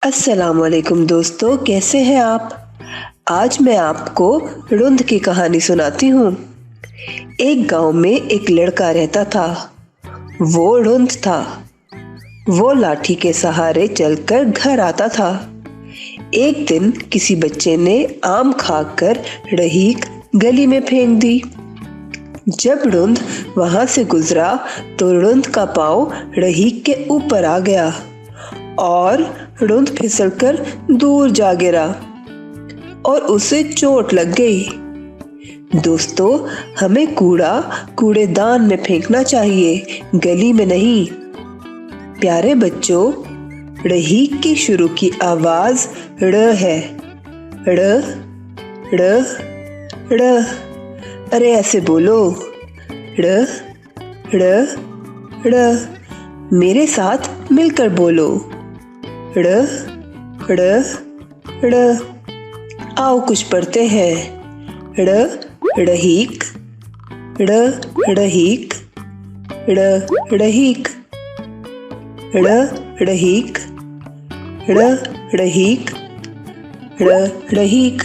अस्सलामुअलैकुम दोस्तों, कैसे हैं आप। आज मैं आपको रुंद की कहानी सुनाती हूँ। एक गांव में एक लड़का रहता था। वो रुंद था। वो लाठी के सहारे चलकर घर आता था। एक दिन किसी बच्चे ने आम खाकर रहीक गली में फेंक दी। जब रुंद वहां से गुजरा तो रुंद का पाँव रहीक के ऊपर आ गया और रुंद फिसलकर दूर जा गिरा और उसे चोट लग गई। दोस्तों, हमें कूड़ा कूड़ेदान में फेंकना चाहिए, गली में नहीं। प्यारे बच्चों, रहीक की शुरू की आवाज ड़ है। ड़ ड़ ड़। अरे ऐसे बोलो, ड़ ड़ ड़। मेरे साथ मिलकर बोलो, ड़ ड़ ड़। आओ कुछ पढ़ते हैं। ड़ ड़हीक, ड़ ड़हीक, ड़ ड़हीक, ड़ ड़हीक, ड़ ड़हीक, ड़ ड़हीक।